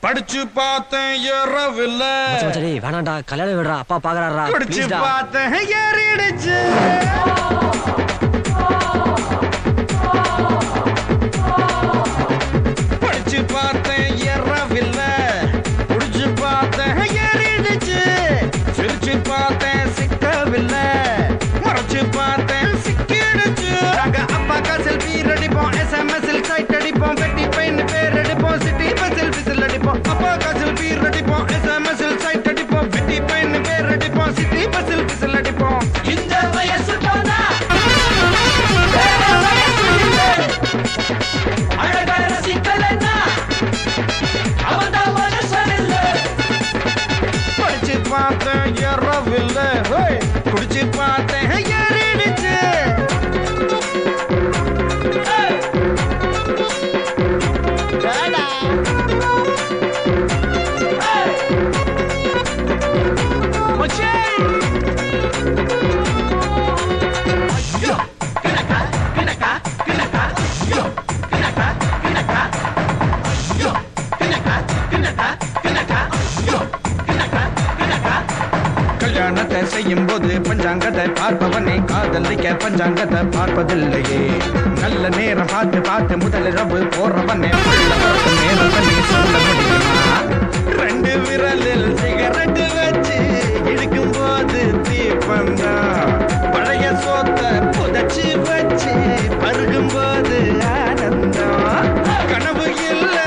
படிச்சு பார்த்தேன் ஏறவில்ல. வேணாண்டா, கல்யாணம் விடுறா, அப்பா பாக்குறாரா. படிச்சு பார்த்தேன் ஏறிடுச்சு. படிச்சு பார்த்தேன் ஏறவில்ல, புடிச்சு பார்த்தேன் ஏறிடுச்சு. சிரிச்சு பார்த்தேன் சிக்கவில்லை, மறைச்சு பார்த்தேன் சிக்கிடுச்சு. நாங்க அப்பாக்கா செல்ஃபி அடிப்போம், SMS-இல் சைட் அடிப்போம், வெட்டி பையன் பேர் அடிப்போம், சிட்டி பஸ்ஸில் விசில் அடிப்போம். அப்பாக்கா செல்ஃபி அடிப்போம், SMS-இல் சைட் அடிப்போம், வெட்டி பையன் பேர் அடிப்போம், சிட்டி பஸ்ஸில் விசில் அடிப்போம். இந்த வயசு போனா வேற வயசு இல்லை. அழகா ரசிக்கலைன்னா அவன்தான் மனுஷன் இல்லை. படிச்சு பார்த்தேன் ஏறவில்லை, குடிச்சு பார்த்தேன் ஏறிடுச்சு. கல்யாணத்தை செய்யும் போது பஞ்சாங்கத்தை பார்ப்பவனே காதலிக்க பஞ்சாங்கத்தை பார்ப்பதில்லையே. நல்ல நேரம் பார்த்து பார்த்து முதலிரவு போறவனே நேரத்தை சொல்ல முடியுமா? 2 விரலில் சிகரெட்டு வச்சு இழுக்கும் போது தீப்பந்தா, பழைய சோத்த புதைச்சு வச்சு பருகும் போது ஆனந்தம். கனவு இல்ல,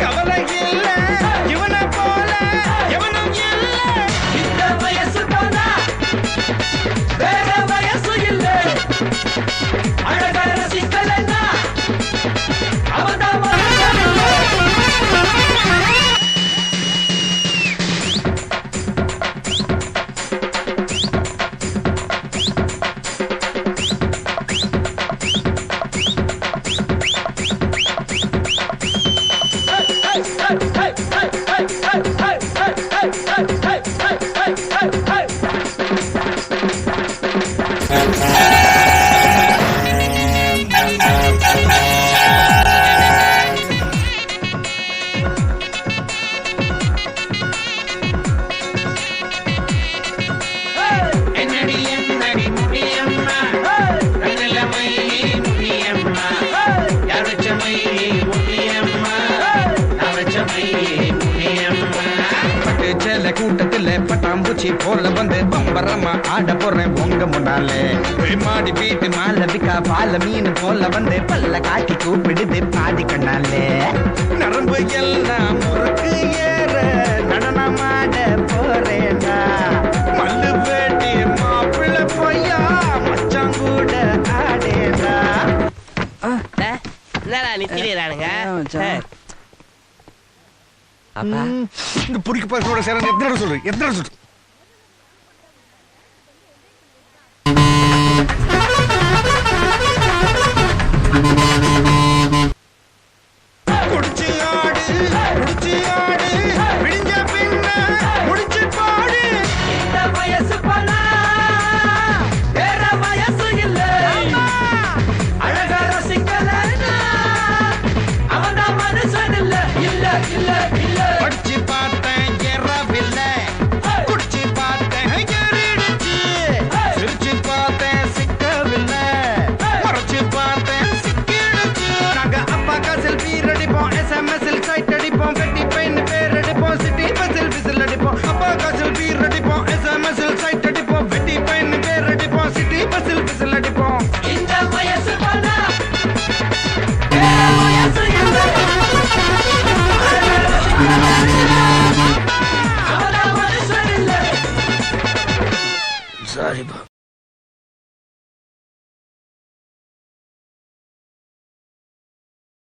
கவலை இல்ல, இவனை போல எவனும் இல்ல. இந்த வயசு போனா வேற வயசு இல்லை. அழகா ரசிக்கலைன்னா அவன்தான் மனுஷன் இல்லை. கூட்டத்தில் பட்டாம்பூச்சி போல வந்து பம்பரமா ஆட போறேன் உங்க முன்னாலே. மாடி வீட்டு மாலவிக்கா பால மீன் போல வந்து பல்ல காட்டி கூப்பிடுது பாடி கண்ணாலே. நரம்பு எல்லாம் முறுக்கு ஏற நடனமாட போறேனா, மல்லு வேட்டி மாப்பிள்ள பொய்யா மச்சான் கூட ஆடேனா. என்னடா நித்திரானுங்க? இந்த புடிக்க பசங்களோட சேர எத்தனை சொல்லு குடிச்சு ஆடு, குடிச்சு ஆடு, விடிஞ்ச பின்ன முடிச்சு பாடு. இந்த வயசு போனா வேற வயசு இல்லை. அழகா ரசிக்கலைன்னா அவன்தான் மனுஷன் இல்லை. இல்லை இல்லை இல்லை. படிச்சு பார்த்தேன் ஏறவில்லை, குடிச்சு பார்த்தேன் ஏறிடுச்சு. சிரிச்சு பார்த்தேன் சிக்கவில்லை, மறைச்சு பார்த்தேன் சிக்கிடுச்சு. நாங்க அப்பாக்கா செல்ஃபி அடிப்போம், SMS-இல் சைட் அடிப்போம், வெட்டி பையன் பேர் அடிப்போம், சிட்டி பஸ்ஸில் விசில் அடிப்போம். அப்பாக்கா செல்ஃபி அடிப்போம், SMS-இல் சைட் அடிப்போம், வெட்டி பையன் பேர் அடிப்போம், சிட்டி பஸ்ஸில் விசில் அடிப்போம். இந்த வயசு போனா வேற வயசு இல்லை. அவன்தான் மனுஷன் இல்லை. சாரிப்பா.